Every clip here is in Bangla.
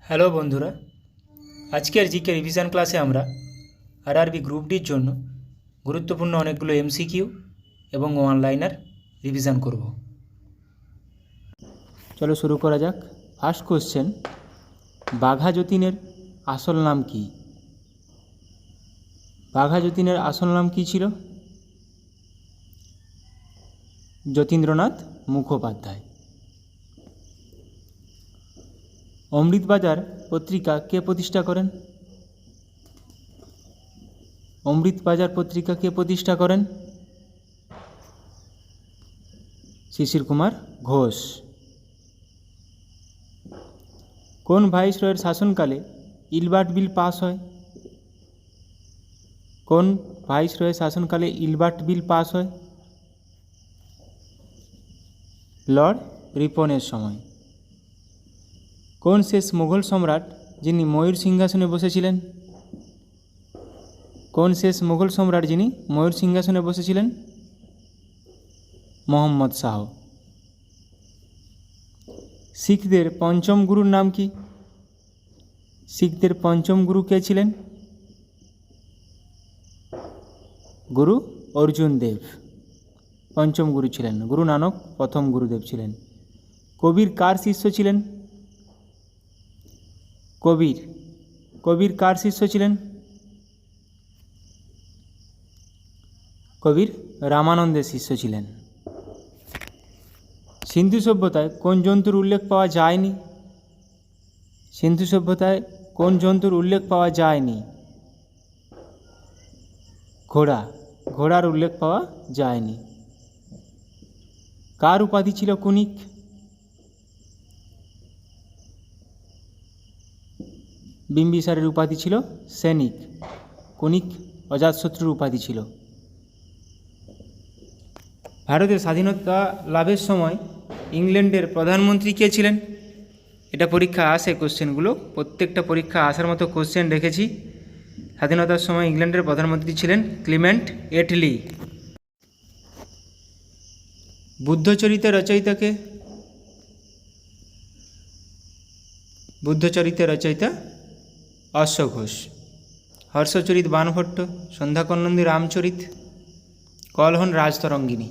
হ্যালো বন্ধুরা, আজকের জিকে রিভিশন ক্লাসে আমরা আরআরবি গ্রুপ ডির জন্য গুরুত্বপূর্ণ অনেকগুলো এমসিকিউ এবং ওয়ান লাইনার রিভিশন করব। চলো শুরু করা যাক। ফার্স্ট কোশ্চেন, বাঘা যতীনের আসল নাম কি? বাঘা যতীনের আসল নাম কি ছিল? যতীন্দ্রনাথ মুখোপাধ্যায়। অমৃতবাজার পত্রিকা কে প্রতিষ্ঠা করেন? অমৃতবাজার পত্রিকা কে প্রতিষ্ঠা করেন? শিশির কুমার ঘোষ। কোন ভাইসরয়ের শাসনকালে ইলবার্ট বিল পাস হয়? কোন ভাইসরয়ের শাসনকালে ইলবার্ট বিল পাস হয়? লর্ড রিপনের সময়। কোন শেষ মুঘল সম্রাট যিনি ময়ূর সিংহাসনে বসেছিলেন? কোন শেষ মুঘল সম্রাট যিনি ময়ূর সিংহাসনে বসেছিলেন? মোহাম্মদ শাহ। শিখদের পঞ্চম গুরুর নাম কি? শিখদের পঞ্চম গুরু কে ছিলেন? গুরু অর্জুন দেব পঞ্চম গুরু ছিলেন। গুরু নানক প্রথম গুরুদেব ছিলেন। কবির কার শিষ্য ছিলেন? কবির কার শিষ্য ছিলেন? কবির রামানন্দের শিষ্য ছিলেন। সিন্ধু সভ্যতায় কোন জন্তুর উল্লেখ পাওয়া যায়নি? সিন্ধু সভ্যতায় কোন জন্তুর উল্লেখ পাওয়া যায়নি? ঘোড়ার উল্লেখ পাওয়া যায়নি। কার উপাধি ছিল কুনিক? বিম্বিসারের উপাধি ছিল সৈনিক। কুনিক অজাতশত্রুর উপাধি ছিল। ভারতের স্বাধীনতা লাভের সময় ইংল্যান্ডের প্রধানমন্ত্রী কে ছিলেন? এটা পরীক্ষা আসে, কোশ্চেনগুলো প্রত্যেকটা পরীক্ষা আসার মতো কোশ্চেন রেখেছি। স্বাধীনতার সময় ইংল্যান্ডের প্রধানমন্ত্রী ছিলেন ক্লিমেন্ট এটলি। বুদ্ধচরিতের রচয়িতাকে? বুদ্ধচরিতের রচয়িতা অশ্ব ঘোষ। হর্ষচরিত বাণভট্ট, সন্ধ্যাকর্ণন্দী রামচরিত, কলহন রাজতরঙ্গিনী।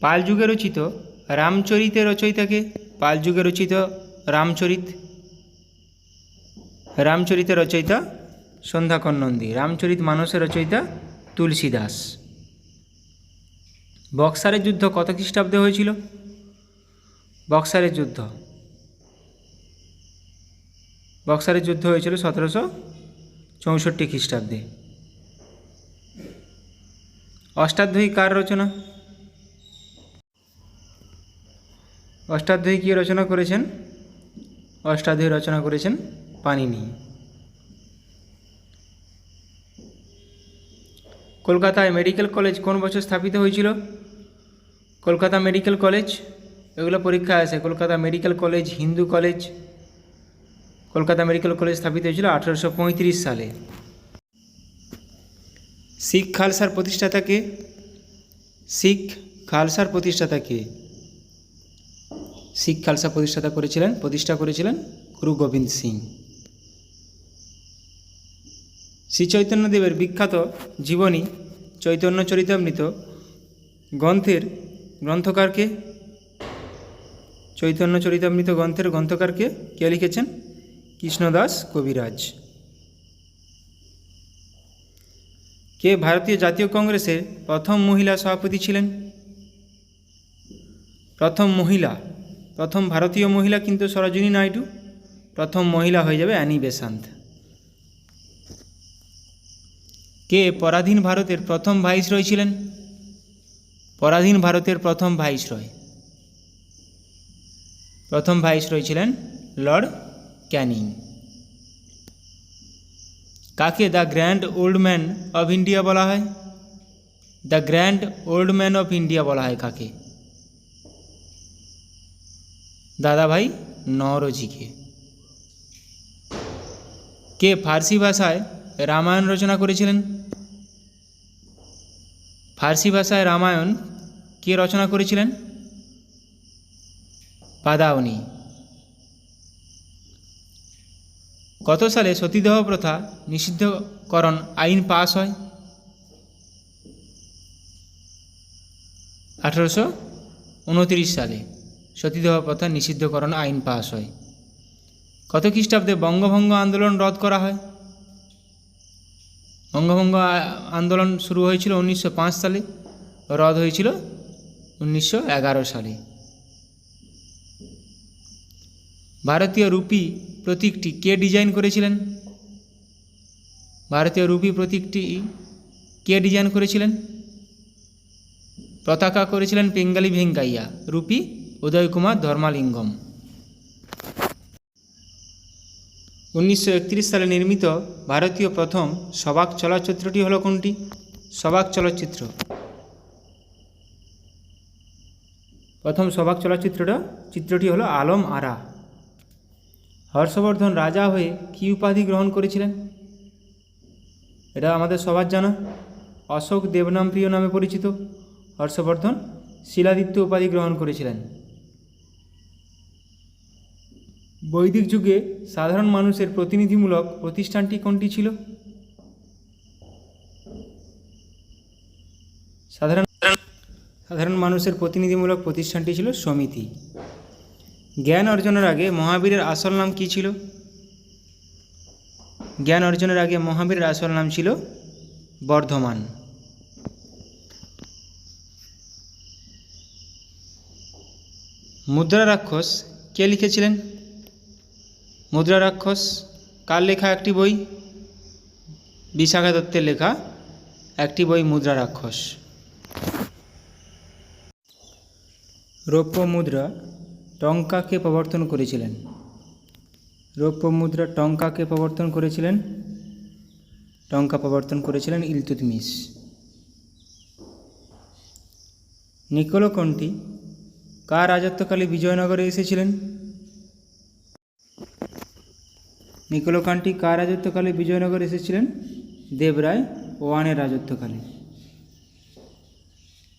পাল যুগে রচিত রামচরিতের রচয়িতাকে? পাল যুগে রচিত রামচরিতের রচয়িতা সন্ধ্যাকর্ণন্দী। রামচরিত মানসের রচয়িতা তুলসীদাস। বক্সারের যুদ্ধ কত খ্রিস্টাব্দে হয়েছিল? বক্সারের যুদ্ধ হয়েছিল 1764 খ্রিস্টাব্দে। অষ্টাধ্যায়ী কার রচনা? অষ্টাধ্যায়ী কে রচনা করেছেন? অষ্টাধ্যায়ী রচনা করেছেন পাণিনি। কলকাতায় মেডিকেল কলেজ কোন বছর স্থাপিত হয়েছিল? কলকাতা মেডিকেল কলেজ, এগুলো পরীক্ষা আসে। Kolkata medical college, Hindu college. Kolkata medical college স্থাপিত হয়েছিল 1835 সালে। শিখ খালসার প্রতিষ্ঠাতা কে? শিখ খালসার প্রতিষ্ঠা করেছিলেন গুরু গোবিন্দ সিং। শ্রী চৈতন্যদেবের বিখ্যাত জীবনী চৈতন্য চরিতামৃত গ্রন্থকারকে? চৈতন্য চরিতামৃত গ্রন্থের গ্রন্থকারকে কে লিখেছেন? কৃষ্ণদাস কবিরাজ। কে ভারতীয় জাতীয় কংগ্রেসের প্রথম মহিলা সভাপতি ছিলেন? প্রথম ভারতীয় মহিলা কিন্তু সরোজিনী নাইডু। প্রথম মহিলা হয়ে যাবে অ্যানি বেসান্ত। কে পরাধীন ভারতের প্রথম ভাইসরয় ছিলেন? পরাধীন ভারতের প্রথম ভাইসরয় ছিলেন লর্ড ক্যানিং। কাকে the grand old man of India বলা হয়? The grand old man of India বলা হয় কাকে? দাদাভাই নওরোজিকে। কে ফার্সি ভাষায় রামায়ণ রচনা করেছিলেন? ফার্সি ভাষায় রামায়ণ কে রচনা করেছিলেন? বাদাউনি। কত সালে সতীদাহ প্রথা নিষিদ্ধকরণ আইন পাস হয়? 1829 সালে সতীদাহ প্রথা নিষিদ্ধকরণ আইন পাস হয়। কত খ্রিস্টাব্দে বঙ্গভঙ্গ আন্দোলন রদ করা হয়? বঙ্গভঙ্গ আন্দোলন শুরু হয়েছিল 1905 সালে, রদ হয়েছিল 1911 সালে। ভারতীয় রুপি প্রতীকটি কে ডিজাইন করেছিলেন? ভারতীয় রুপি প্রতীকটি কে ডিজাইন করেছিলেন? পতাকা করেছিলেন পেঙ্গালি ভেঙ্কাইয়া, রুপি উদয় কুমার ধর্মালিঙ্গম। 1931 সালে নির্মিত ভারতীয় প্রথম সবাক চলচ্চিত্রটি হলো কোনটি? সবাক চলচ্চিত্র, প্রথম সবাক চিত্রটি হলো আলম আরা। হর্ষবর্ধন রাজা হয়ে কী উপাধি গ্রহণ করেছিলেন? এটা আমাদের সবার জানা, অশোক দেবনাম প্রিয় নামে পরিচিত হর্ষবর্ধন শিলাদিত্য উপাধি গ্রহণ করেছিলেন। বৈদিক যুগে সাধারণ মানুষের প্রতিনিধিমূলক প্রতিষ্ঠানটি কোনটি ছিল? সাধারণ মানুষের প্রতিনিধিমূলক প্রতিষ্ঠানটি ছিল সমিতি। জ্ঞান অর্জনের আগে মহাবীরের আসল নাম কী ছিল? জ্ঞান অর্জনের আগে মহাবীরের আসল নাম ছিল বর্ধমান। মুদ্রা রাক্ষস কে লিখেছিলেন? মুদ্রা রাক্ষস কার লেখা একটি বই? বিশাখা দত্তের লেখা একটি বই মুদ্রা রাক্ষস। রৌপ্য মুদ্রা টঙ্কাকে প্রবর্তন করেছিলেন? রৌপ্য মুদ্রা টঙ্কাকে প্রবর্তন করেছিলেন? টঙ্কা প্রবর্তন করেছিলেন ইলতুৎমিশ। নিকোলকণ্ঠী কার রাজত্বকালে বিজয়নগরে এসেছিলেন? নিকোলকণ্ঠী কার রাজত্বকালে বিজয়নগরে এসেছিলেন? দেবরায় ওয়ানের রাজত্বকালে।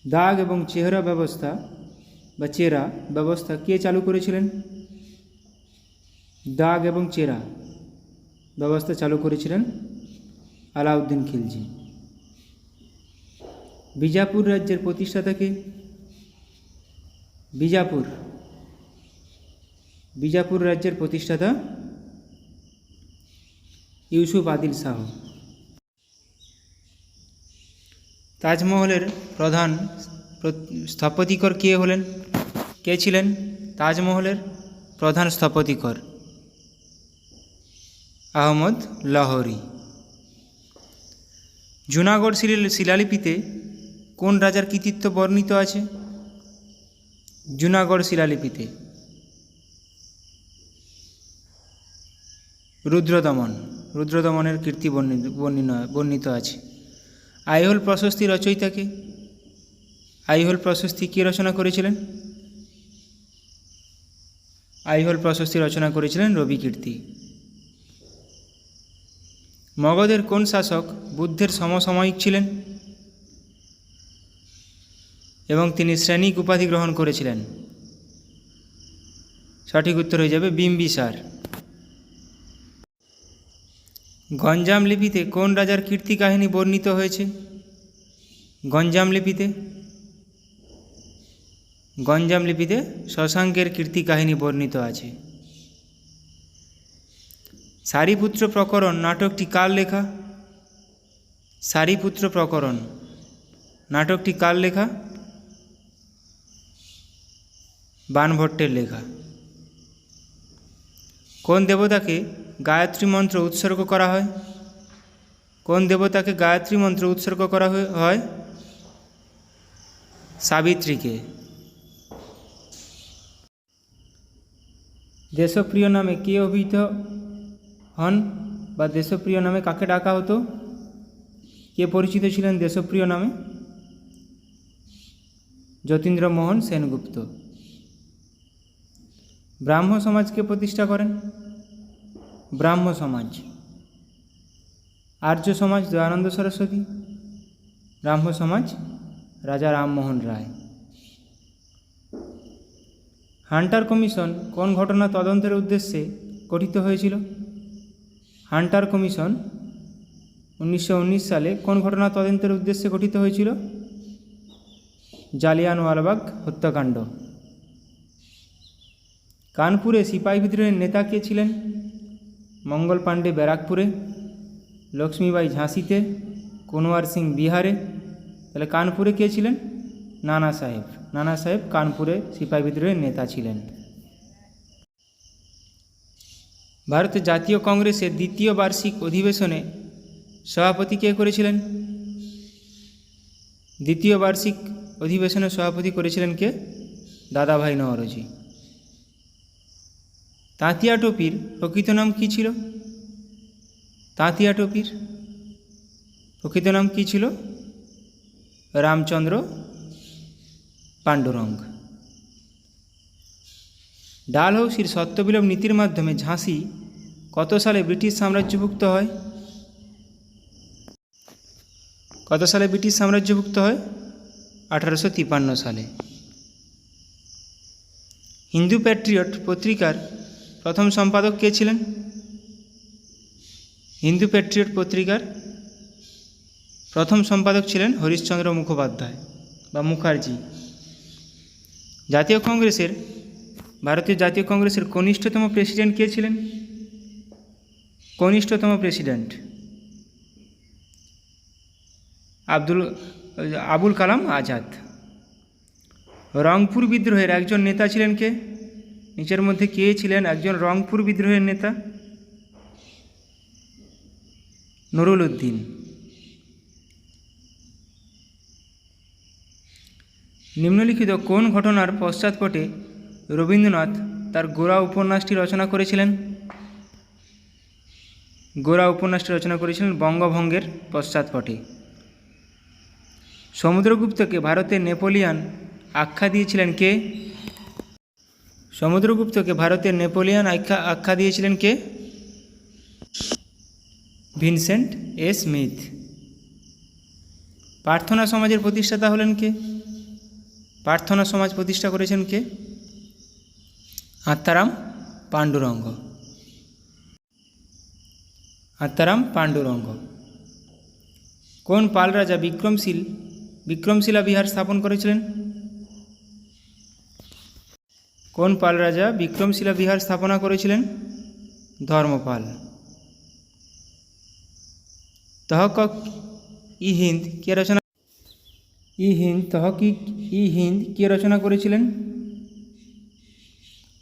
দাগ এবং চেহারা ব্যবস্থা বা চেরা ব্যবস্থা কে চালু করেছিলেন? দাগ এবং চেরা ব্যবস্থা চালু করেছিলেন আলাউদ্দিন খিলজি। বিজাপুর রাজ্যের প্রতিষ্ঠাতা কে? বিজাপুর রাজ্যের প্রতিষ্ঠাতা ইউসুফ আদিল শাহ। তাজমহলের প্রধান স্থপতিকর কে ছিলেন? তাজমহলের প্রধান স্থপতিকর আহমদ লাহোরী। জুনাগড় শিলালিপিতে কোন রাজার কৃতিত্ব বর্ণিত আছে? জুনাগড় শিলালিপিতে রুদ্রদমনের কীর্তি বর্ণিত আছে। আইহোল প্রশস্তি রচয়িতাকে? আইহোল প্রশস্তি কে রচনা করেছিলেন? আইহোল প্রশস্তি রচনা করেছিলেন রবিকীর্তি। মগধের কোন শাসক বুদ্ধের সমসাময়িক ছিলেন এবং তিনি শ্রেণিক উপাধি গ্রহণ করেছিলেন? সঠিক উত্তর হয়ে যাবে বিম্বিসার। গঞ্জাম লিপিতে কোন রাজার কীর্তি কাহিনী বর্ণিত হয়েছে? গঞ্জাম লিপিতে শশাঙ্কের কীর্তি কাহিনী বর্ণিত আছে। সারিপুত্র প্রকরণ নাটকটি কার লেখা? সারিপুত্র প্রকরণ নাটকটি কার লেখা? বাণভট্টের লেখা। কোন দেবতাকে গায়ত্রী মন্ত্র উৎসর্গ করা হয়? কোন দেবতাকে গায়ত্রী মন্ত্র উৎসর্গ করা হয়? সাবিত্রীকে। দেশপ্রিয় নামে কে অভিহিত হন বা দেশপ্রিয় নামে কাকে ডাকা হতো? কে পরিচিত ছিলেন দেশপ্রিয় নামে? যতীন্দ্রমোহন সেনগুপ্ত। ব্রাহ্ম সমাজকে প্রতিষ্ঠা করেন? ব্রাহ্ম সমাজ। আর্য সমাজ দয়ানন্দ সরস্বতী, ব্রাহ্ম সমাজ রাজা রামমোহন রায়। হান্টার কমিশন কোন ঘটনা তদন্তের উদ্দেশ্যে গঠিত হয়েছিল? হান্টার কমিশন 1919 সালে কোন ঘটনা তদন্তের উদ্দেশ্যে গঠিত হয়েছিল? জালিয়ানওয়ালাবাগ হত্যাকাণ্ড। কানপুরে সিপাহী বিদ্রোহের নেতা কে ছিলেন? মঙ্গল পাণ্ডে ব্যারাকপুরে, লক্ষ্মীবাই ঝাঁসিতে, কুনওয়ার সিং বিহারে। তাহলে কানপুরে কে ছিলেন? নানা সাহেব। নানা সাহেব কানপুরে সিপাহী বিদ্রোহের নেতা ছিলেন। ভারতের জাতীয় কংগ্রেসের দ্বিতীয় বার্ষিক অধিবেশনে সভাপতি কে করেছিলেন? দ্বিতীয় বার্ষিক অধিবেশনে সভাপতি করেছিলেন কে? দাদাভাই নওরোজি। তাঁতিয়া টোপির প্রকৃত নাম কী ছিল? তাঁতিয়া টোপির প্রকৃত নাম কী ছিল? রামচন্দ্র পাণ্ডুরঙ্গ। ডালহৌসির সত্যবিলোপ নীতির মাধ্যমে ঝাঁসি কত সালে ব্রিটিশ সাম্রাজ্যভুক্ত হয়? কত সালে ব্রিটিশ সাম্রাজ্যভুক্ত হয়? 1853 সালে। হিন্দু প্যাট্রিয়ট পত্রিকার প্রথম সম্পাদক কে ছিলেন? হিন্দু প্যাট্রিয়ট পত্রিকার প্রথম সম্পাদক ছিলেন হরিশচন্দ্র মুখোপাধ্যায় বা মুখার্জি। ভারতীয় জাতীয় কংগ্রেসের কনিষ্ঠতম প্রেসিডেন্ট কে ছিলেন? কনিষ্ঠতম প্রেসিডেন্ট আবুল কালাম আজাদ। রংপুর বিদ্রোহের একজন নেতা ছিলেন কে? নিচের মধ্যে কে ছিলেন একজন রংপুর বিদ্রোহের নেতা? নুরুল উদ্দিন। নিম্নলিখিত কোন ঘটনার পশ্চাৎপটে রবীন্দ্রনাথ তার গোরা উপন্যাসটি রচনা করেছিলেন? গোরা উপন্যাসটি রচনা করেছিলেন বঙ্গভঙ্গের পশ্চাৎপটে। সমুদ্রগুপ্তকে ভারতের নেপোলিয়ান আখ্যা দিয়েছিলেন কে? সমুদ্রগুপ্তকে ভারতের নেপোলিয়ান আখ্যা দিয়েছিলেন কে? ভিনসেন্ট এ স্মিথ। প্রার্থনা সমাজের প্রতিষ্ঠাতা হলেন কে? প্রার্থনা সমাজ প্রতিষ্ঠা করেছেন কে? আত্মারাম পাণ্ডুরঙ্গ। আত্মারাম পাণ্ডুরঙ্গ। কোন পাল রাজা বিক্রমশিলা বিহার স্থাপন করেছিলেন? কোন পাল রাজা বিক্রমশিলা বিহার স্থাপনা করেছিলেন? ধর্মপাল। তহকিক ই হিন্দ কে রচনা করেছিলেন?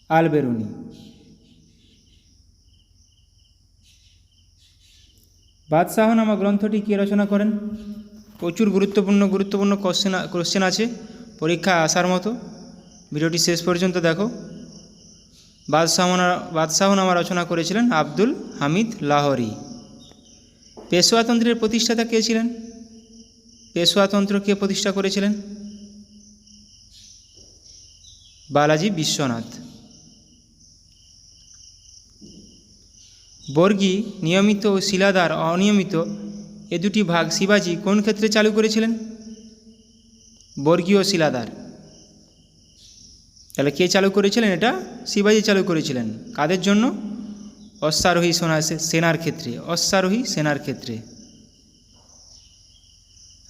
আল-বেরুনি। বাদশাহনামা গ্রন্থটি কে রচনা করেন? প্রচুর গুরুত্বপূর্ণ কোশ্চেন আছে, পরীক্ষায় আসার মতো। ভিডিওটি শেষ পর্যন্ত দেখো। বাদশাহনামা রচনা করেছিলেন আব্দুল হামিদ লাহোরী। পেশোয়াতন্ত্রের প্রতিষ্ঠাতা কে ছিলেন? পেশোয়াতন্ত্র কে প্রতিষ্ঠা করেছিলেন? বালাজি বিশ্বনাথ। বর্গী নিয়মিত ও শিলাদার অনিয়মিত এ দুটি ভাগ শিবাজি কোন ক্ষেত্রে চালু করেছিলেন? বর্গী ও শিলাদার। তাহলে কে চালু করেছিলেন? এটা শিবাজি চালু করেছিলেন। কাদের জন্য? অশ্বারোহী সেনার ক্ষেত্রে। অশ্বারোহী সেনার ক্ষেত্রে।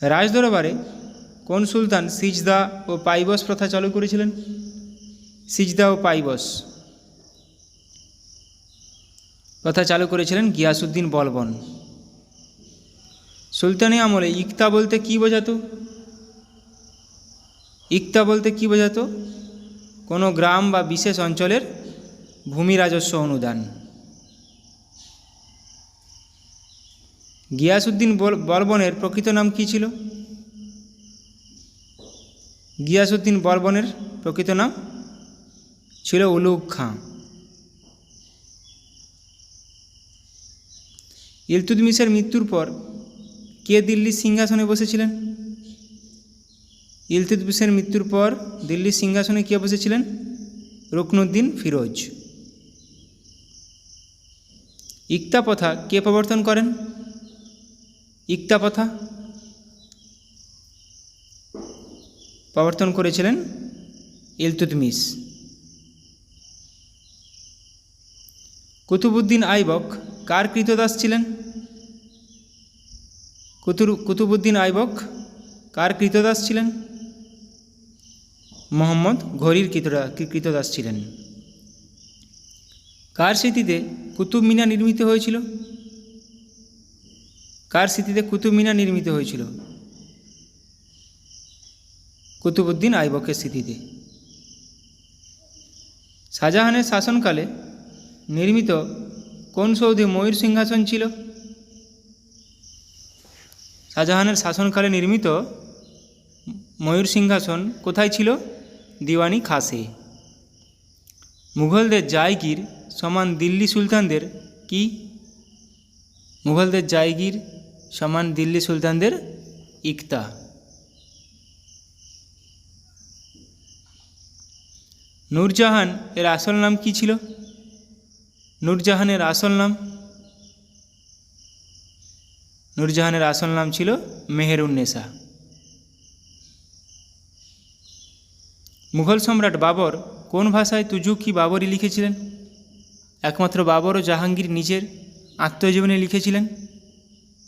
রাজদরবারে কোন সুলতান সিজদা ও পাইবস প্রথা চালু করেছিলেন? সিজদা ও পাইবস প্রথা চালু করেছিলেন গিয়াসউদ্দিন বলবন। সুলতানি আমলে ইকতা বলতে কী বোঝাতো? ইকতা বলতে কী বোঝাতো? কোনো গ্রাম বা বিশেষ অঞ্চলের ভূমি রাজস্ব অনুদান। গিয়াসউদ্দিন বলবনের প্রকৃত নাম কী ছিল? গিয়াসউদ্দিন বলবনের প্রকৃত নাম ছিল উলুগ খাঁ। ইলতুৎমিশের মৃত্যুর পর কে দিল্লির সিংহাসনে বসেছিলেন? ইলতুৎমিশের মৃত্যুর পর দিল্লির সিংহাসনে কে বসেছিলেন? রুকনুদ্দিন ফিরোজ। ইকতা প্রথা কে প্রবর্তন করেন? ইকতা প্রথা প্রবর্তন করেছিলেন ইলতুৎমিশ। কুতুবউদ্দিন আইবক কার কৃতদাস ছিলেন? কুতুবউদ্দিন আইবক কার কৃতদাস ছিলেন? মোহাম্মদ ঘুরির কৃতদাস ছিলেন। কার স্মৃতিতে কুতুব মিনার নির্মিত হয়েছিল? কার স্মৃতিতে কুতুব মিনার নির্মিত হয়েছিল? কুতুবউদ্দিন আইবকের স্মৃতিতে। শাহজাহানের শাসনকালে নির্মিত কোন সৌধে ময়ূর সিংহাসন ছিল? শাহজাহানের শাসনকালে নির্মিত ময়ূর সিংহাসন কোথায় ছিল? দিওয়ানি খাসে। মুঘলদের জায়গির সমান দিল্লি সুলতানদের কি? মুঘলদের জায়গির সমান দিল্লি সুলতানদের ইকতা। নূরজাহান এর আসল নাম কি ছিল? নূরজাহানের আসল নাম? নূরজাহানের আসল নাম ছিল মেহেরুন্নেসা। মুঘল সম্রাট বাবর কোন ভাষায় তুজুকি বাবরি লিখেছিলেন? একমাত্র বাবর ও জাহাঙ্গীর নিজের আত্মজীবনী লিখেছিলেন।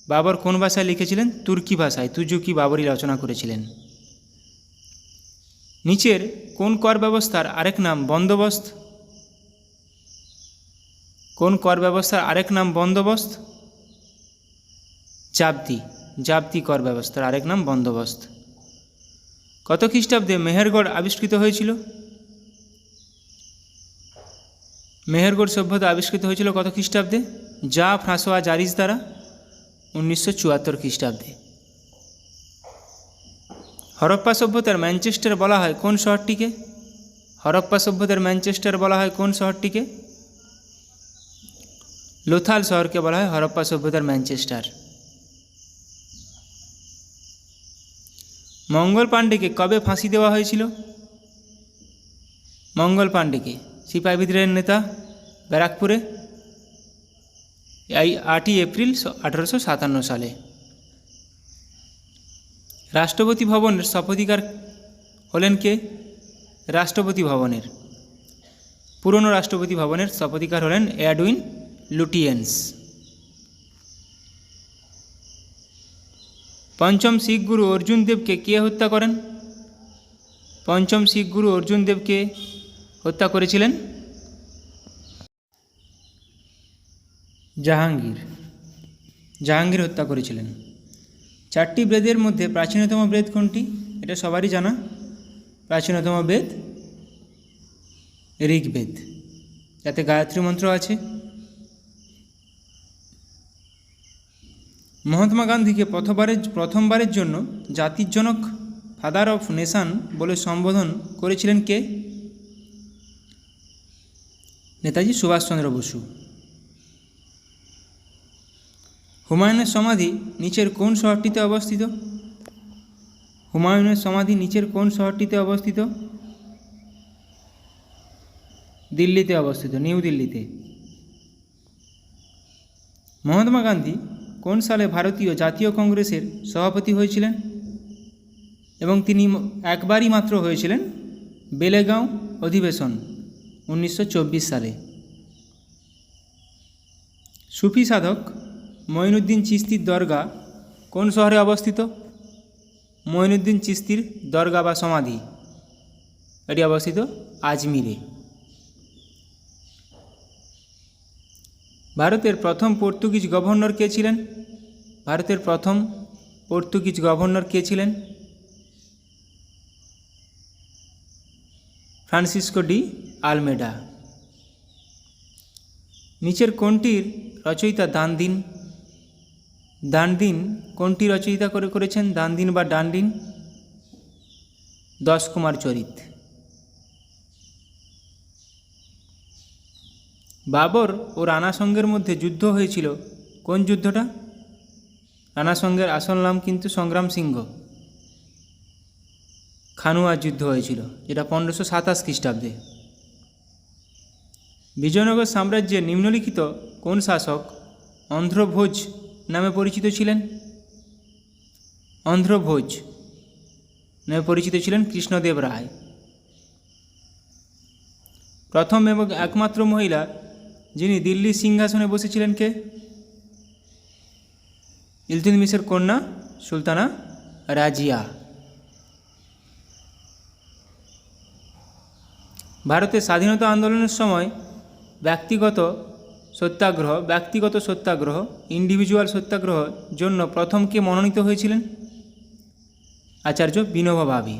বাবর কোন ভাষায় লিখেছিলেন? তুর্কি ভাষায় তুজুকি বাবরি রচনা করেছিলেন। নিচের কোন কর ব্যবস্থার আরেক নাম বন্দোবস্ত? কোন কর ব্যবস্থার আরেক নাম বন্দোবস্ত? জাবতি কর ব্যবস্থার আরেক নাম বন্দোবস্ত। কত খ্রিস্টাব্দে মেহেরগড় আবিষ্কৃত হয়েছিল? মেহেরগড় সভ্যতা আবিষ্কৃত হয়েছিল কত খ্রিস্টাব্দে? যা ফ্রাঁসোয়া জারিস দ্বারা 1974 খ্রিস্টাব্দে। হরপ্পা সভ্যতার ম্যানচেস্টার বলা হয় কোন শহরটিকে? হরপ্পা সভ্যতার ম্যানচেস্টার বলা হয় কোন শহরটিকে? লোথাল শহরকে বলা হয় হরপ্পা সভ্যতার ম্যানচেস্টার। মঙ্গল পাণ্ডেকে কবে ফাঁসি দেওয়া হয়েছিল? মঙ্গল পাণ্ডেকে সিপাহী বিদ্রোহের নেতা, ব্যারাকপুরে, 8ই এপ্রিল 1857 সালে। রাষ্ট্রপতি ভবনের স্থপতিকার হলেন কে? রাষ্ট্রপতি ভবনের, পুরনো রাষ্ট্রপতি ভবনের স্থপতিকার হলেন এডউইন লুটিয়েন্স। পঞ্চম শিখ গুরু অর্জুন দেবকে কে হত্যা করেন? পঞ্চম শিখ গুরু অর্জুন দেবকে হত্যা করেছিলেন জাহাঙ্গীর হত্যা করেছিলেন। 4টি বেদের মধ্যে প্রাচীনতম বেদ কোনটি? এটা সবারই জানা। প্রাচীনতম বেদ ঋগ্বেদ, যাতে গায়ত্রী মন্ত্র আছে। মহাত্মা গান্ধীকে প্রথমবারের জন্য জাতির জনক, ফাদার অফ নেশন বলে সম্বোধন করেছিলেন কে? নেতাজি সুভাষচন্দ্র বসু। হুমায়ুনের সমাধি নিচের কোন শহরটিতে অবস্থিত? হুমায়ুনের সমাধি নিচের কোন শহরটিতে অবস্থিত? দিল্লিতে অবস্থিত, নিউ দিল্লিতে। মহাত্মা গান্ধী কোন সালে ভারতীয় জাতীয় কংগ্রেসের সভাপতি হয়েছিলেন? এবং তিনি একবারই মাত্র হয়েছিলেন, বেলেগাঁও অধিবেশন 1924 সালে। সুফি সাধক মঈনুদ্দিন চিশতির দরগা কোন শহরে অবস্থিত? মঈনুদ্দিন চিশতির দরগা বা সমাধি এটি অবস্থিত আজমিরে। ভারতের প্রথম পর্তুগিজ গভর্নর কে ছিলেন? ভারতের প্রথম পর্তুগিজ গভর্নর কে ছিলেন? Francisco D Almeida. নিচের কোনটির রচয়িতা দানদিন? দানদিন কোনটি রচয়িতা করেছেন? দানদিন বা ডানদিন? 10 কুমার চরিত। বাবর ও রানা সঙ্গের মধ্যে যুদ্ধ হয়েছিল, কোন যুদ্ধটা? রানা সঙ্গের আসল নাম কিন্তু সংগ্রাম সিংহ। খানুয়ার যুদ্ধ হয়েছিল, যেটা 1527 খ্রিস্টাব্দে। বিজয়নগর সাম্রাজ্যের নিম্নলিখিত কোন শাসক অন্ধ্রভোজ নামে পরিচিত ছিলেন? অন্ধ্রভোজ নামে পরিচিত ছিলেন কৃষ্ণদেব রায়। প্রথম এবং একমাত্র মহিলা যিনি দিল্লির সিংহাসনে বসেছিলেন কে? ইলতুৎমিশের কন্যা সুলতানা রাজিয়া। ভারতের স্বাধীনতা আন্দোলনের সময় ব্যক্তিগত সত্যাগ্রহ ইন্ডিভিজুয়াল সত্যাগ্রহ জন্য প্রথম কে মনোনীত হয়েছিলেন? আচার্য বিনোবা ভাবে।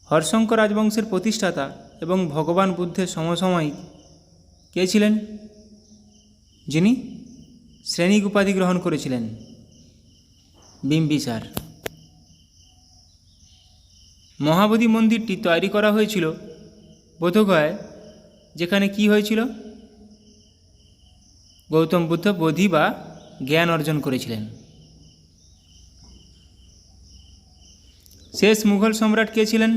হর্ষঙ্কর রাজবংশের প্রতিষ্ঠাতা এবং ভগবান বুদ্ধের সমসাময়িক কে ছিলেন, যিনি শ্রেণিক উপাধি গ্রহণ করেছিলেন? বিম্বিসার। মহাবোধি মন্দিরটি তৈরি করা হয়েছিল বোধগয়ায়, যেখানে কি হয়েছিল? গৌতম বুদ্ধ বোধি বা জ্ঞান অর্জন করেছিলেন। শেষ মুঘল সম্রাট কে ছিলেন?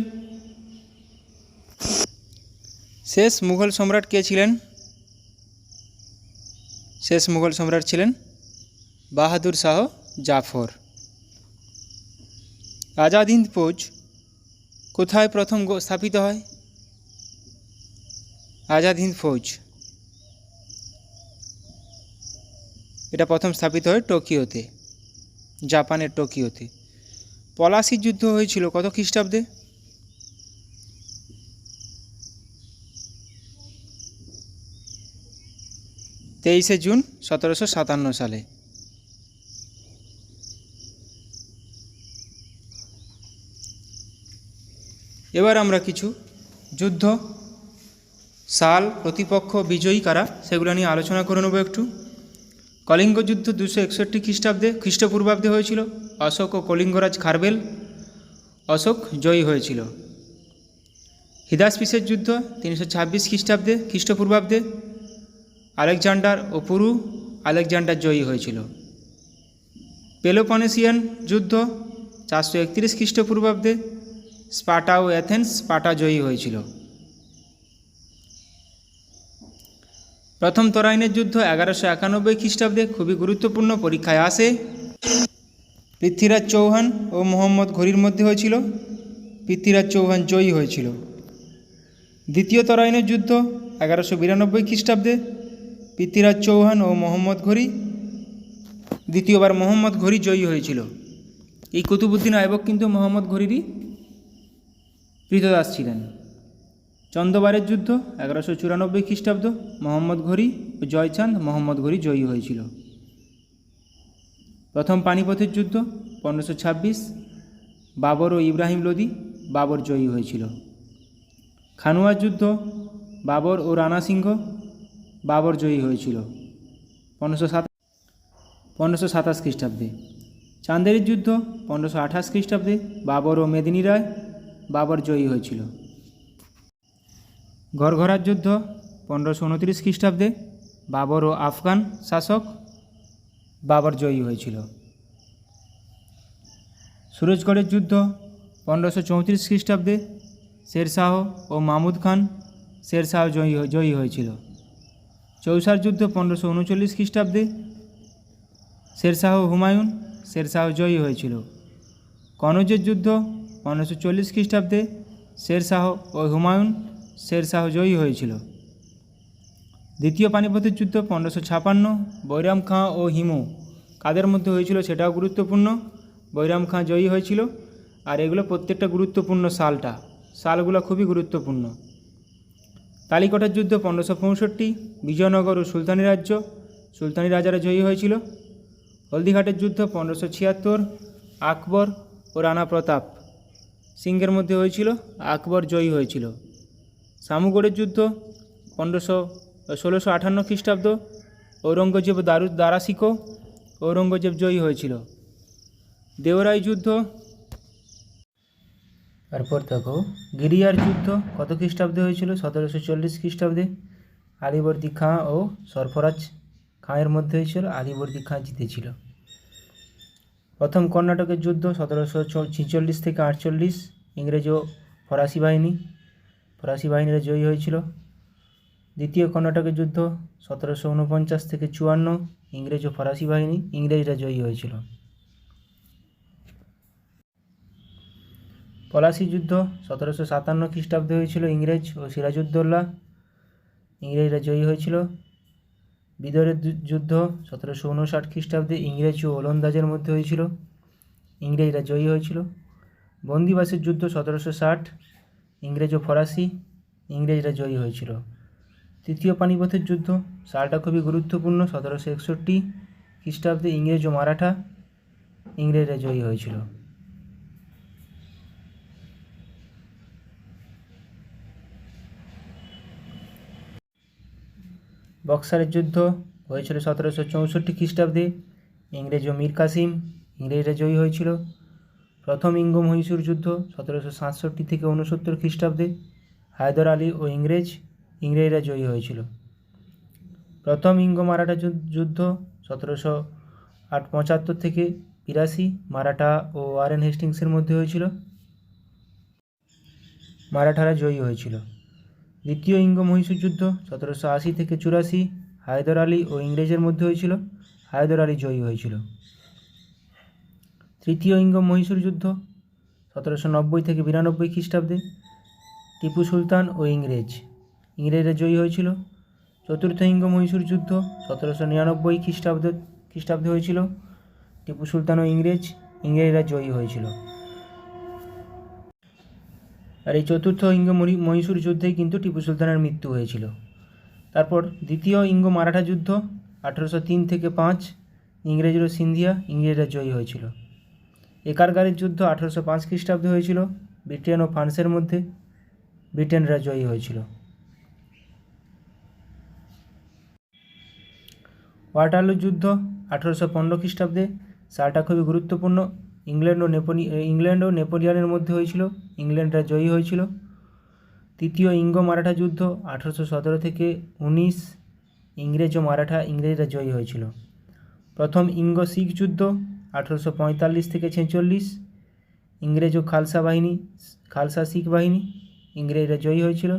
শেষ মুঘল সম্রাট ছিলেন বাহাদুর শাহ জাফর। আজাদ হিন্দ ফৌজ কোথায় প্রথম স্থাপিত হয়? আজাদ হিন্দ ফৌজ এটা প্রথম স্থাপিত হয় টোকিওতে, জাপানের টোকিওতে। পলাশির যুদ্ধ হয়েছিল কত খ্রিস্টাব্দে? 23শে জুন 1757 সালে। এবার আমরা কিছু যুদ্ধ, সাল, প্রতিপক্ষ, বিজয়ী কারা, সেগুলো নিয়ে আলোচনা করে নেব একটু। কলিঙ্গ যুদ্ধ 261 খ্রিস্টাব্দে খ্রিস্টপূর্বাব্দে হয়েছিল। অশোক ও কলিঙ্গরাজ খারবেল, অশোক জয়ী হয়েছিল। হিদাসপিসের যুদ্ধ 326 খ্রিস্টাব্দে খ্রিস্টপূর্বাব্দে আলেকজান্ডার ও পুরু আলেকজান্ডার জয়ী হয়েছিল। পেলোপনেসিয়ান যুদ্ধ 431 খ্রিস্টপূর্বাব্দে স্পার্টা ও অ্যাথেন্স, স্পার্টা জয়ী হয়েছিল। প্রথম তরাইনের যুদ্ধ 1191 খ্রিস্টাব্দে, খুবই গুরুত্বপূর্ণ, পরীক্ষায় আসে। পৃথ্বীরাজ চৌহান ও মোহাম্মদ ঘুরির মধ্যে হয়েছিল। পৃথ্বীরাজ চৌহান জয়ী হয়েছিল। দ্বিতীয় তরাইনের যুদ্ধ 1192 খ্রিস্টাব্দে, পৃথ্বীরাজ চৌহান ও মোহাম্মদ ঘুরি, দ্বিতীয়বার মোহাম্মদ ঘুরি জয়ী হয়েছিল। এই কুতুবুদ্দিন আইবক কিন্তু মোহাম্মদ ঘুরিরই কৃতদাস ছিলেন। চন্দ্রবারের যুদ্ধ 1194 খ্রিস্টাব্দ, মোহাম্মদ ঘুরি ও জয়চাঁদ, মোহাম্মদ ঘুরি জয়ী হয়েছিল। প্রথম পানিপথের যুদ্ধ 1526, বাবর ও ইব্রাহিম লোদি, বাবর জয়ী হয়েছিল। খানুয়ার যুদ্ধ বাবর ও রানা সিংহ, বাবর জয়ী হয়েছিল 1527 খ্রিস্টাব্দে। চাঁদেরের যুদ্ধ 1528 খ্রিস্টাব্দে, বাবর ও মেদিনী রায়, বাবর জয়ী হয়েছিল। গড়ঘরার যুদ্ধ 1529 খ্রিস্টাব্দে, বাবর ও আফগান শাসক, বাবর জয়ী হয়েছিল। সুরজগড়ের যুদ্ধ 1534 খ্রিস্টাব্দে, শেরশাহ ও মাহমুদ খান, শেরশাহ জয়ী হয়েছিল। চৌসার যুদ্ধ 1539 খ্রিস্টাব্দে, শেরশাহ হুমায়ুন, শেরশাহ জয়ী হয়েছিল। কনৌজের যুদ্ধ 1540 খ্রিস্টাব্দে, শেরশাহ ও হুমায়ুন, শেরশাহ জয়ী হয়েছিল। দ্বিতীয় পানিপথের যুদ্ধ 1556, বৈরাম খাঁ ও হিমু কাদের মধ্যে হয়েছিল সেটাও গুরুত্বপূর্ণ। বৈরাম খাঁ জয়ী হয়েছিল। আর এগুলো প্রত্যেকটা গুরুত্বপূর্ণ, সালগুলো খুবই গুরুত্বপূর্ণ। তালিকটের যুদ্ধ 1565, বিজয়নগর ও সুলতানি রাজ্য, সুলতানি রাজারা জয়ী হয়েছিল। হলদিঘাটের যুদ্ধ 1576, আকবর ও রানা প্রতাপ সিংহের মধ্যে হয়েছিল, আকবর জয়ী হয়েছিল। শামুগড়ের যুদ্ধ 1658 খ্রিস্টাব্দ, ঔরঙ্গজেব দারাশিকো, ঔরঙ্গজেব জয়ী হয়েছিল। দেওরাই যুদ্ধ, তারপর দেখো গিরিয়ার যুদ্ধ কত খ্রিস্টাব্দে হয়েছিল? 1740 খ্রিস্টাব্দে। আলীবর্দী খাঁ ও সরফরাজ খাঁয়ের মধ্যে হয়েছিল, আলীবর্দী খাঁ জিতেছিল। প্রথম কর্ণাটকের যুদ্ধ 1746 থেকে 48, ইংরেজ ও ফরাসি বাহিনীরা জয়ী হয়েছিল। দ্বিতীয় কর্ণাটকের যুদ্ধ 1749 থেকে 54, ইংরেজ ও ফরাসি ইংরেজরা জয়ী হয়েছিল। পলাশি যুদ্ধ 1757 খ্রিস্টাব্দে হয়েছিল, ইংরেজ ও সিরাজউদ্দৌলা ইংরেজরা জয়ী হয়েছিল। বিদরের যুদ্ধ 1759 খ্রিস্টাব্দে ইংরেজ ও ওলন্দাজের মধ্যে হয়েছিল, ইংরেজরা জয়ী হয়েছিল। বন্দিবাসের যুদ্ধ 1760, ইংরেজ ও ফরাসি, ইংরেজরা জয়ী হয়েছিল। তৃতীয় পানিপথের যুদ্ধ, সালটা খুবই গুরুত্বপূর্ণ, 1761 খ্রিস্টাব্দে ইংরেজ ও মারাঠা, ইংরেজরা জয়ী হয়েছিল। বক্সারের যুদ্ধ হয়েছিল 1764 খ্রিস্টাব্দে, ইংরেজ ও মীর কাসিম, ইংরেজরা জয়ী হয়েছিল। প্রথম ইঙ্গ মহীশূর যুদ্ধ 1767 থেকে 69 খ্রিস্টাব্দে, হায়দর আলী ও ইংরেজরা জয়ী হয়েছিল। প্রথম ইঙ্গ মারাঠা যুদ্ধ 1775 থেকে 82, মারাঠা ও ওয়ারেন হেস্টিংসের মধ্যে হয়েছিল, মারাঠারা জয়ী হয়েছিল। দ্বিতীয় ইঙ্গ মহীশূর যুদ্ধ 1780 থেকে 84, হায়দর আলী ও ইংরেজের মধ্যে হয়েছিল, হায়দর আলী জয়ী হয়েছিল। তৃতীয় ইঙ্গ মহীশূর যুদ্ধ 1790 থেকে 92 খ্রিস্টাব্দে, টিপু সুলতান ও ইংরেজরা জয়ী হয়েছিল। চতুর্থ ইঙ্গ মহীশূর যুদ্ধ 1799 খ্রিস্টাব্দে হয়েছিল, টিপু সুলতান ও ইংরেজরা জয়ী হয়েছিল। আর এই চতুর্থ ইঙ্গ মহীশূর যুদ্ধেই কিন্তু টিপু সুলতানের মৃত্যু হয়েছিল। তারপর দ্বিতীয় ইঙ্গ মারাঠা যুদ্ধ 1803 থেকে 5, ইংরেজ ও সিন্ধিয়া, ইংরেজরা জয়ী হয়েছিল। একারগারের যুদ্ধ 1805 খ্রিস্টাব্দে হয়েছিল, ব্রিটেন ও ফ্রান্সের মধ্যে, ব্রিটেনরা জয়ী হয়েছিল। ওয়াটারলু যুদ্ধ 1815 খ্রিস্টাব্দে, সালটা খুবই গুরুত্বপূর্ণ, ইংল্যান্ড ও নেপোলিয়নের মধ্যে হয়েছিল, ইংল্যান্ডরা জয়ী হয়েছিল। তৃতীয় ইঙ্গ মারাঠা যুদ্ধ 1817 থেকে 19, ইংরেজ ও ইংরেজরা জয়ী হয়েছিল। প্রথম ইঙ্গ শিখ যুদ্ধ 1845 থেকে 46, ইংরেজ ও খালসা শিখ বাহিনী, ইংরেজরা জয়ী হয়েছিল।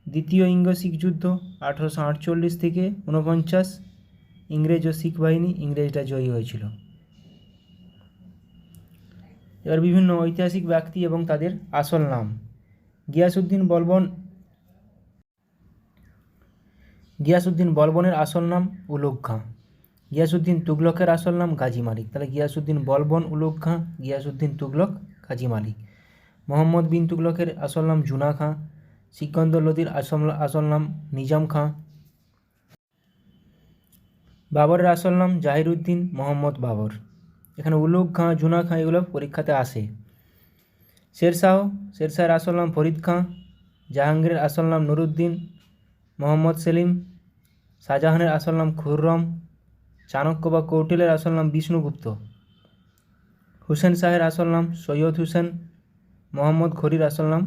দ্বিতীয় ইঙ্গ শিখ যুদ্ধ 1848 থেকে 49, ইংরেজ ও শিখ বাহিনী, ইংরেজরা জয়ী হয়েছিল। এবার বিভিন্ন ঐতিহাসিক ব্যক্তি এবং তাদের আসল নাম। গিয়াসউদ্দিন বলবনের আসল নাম উলুগ খাঁ। গিয়াসউদ্দিন তুগলকের আসল নাম গাজী মালিক। তাহলে গিয়াসউদ্দিন বলবন উলুগ খাঁ, গিয়াসউদ্দিন তুগলক গাজী মালিক। মোহাম্মদ বিন তুগলকের আসল নাম জুনা খাঁ। সিকন্দর লোদির আসল নাম নিজাম খাঁ। বাবরের আসল নাম জাহিরউদ্দিন মোহাম্মদ বাবর। এখানে উলুগ খাঁ, জুনা খাঁ এগুলো পরীক্ষাতে আসে। শেরশাহের আসল নাম ফরিদ খাঁ। জাহাঙ্গীরের আসল নাম নুরুদ্দিন মোহাম্মদ সেলিম। শাহজাহানের আসল নাম খুররম। চাণক্য বা কৌটিল্যের আসল নাম বিষ্ণুগুপ্ত। হুসেন শাহের আসল নাম সৈয়দ হুসেন। মোহাম্মদ ঘুরির আসল নাম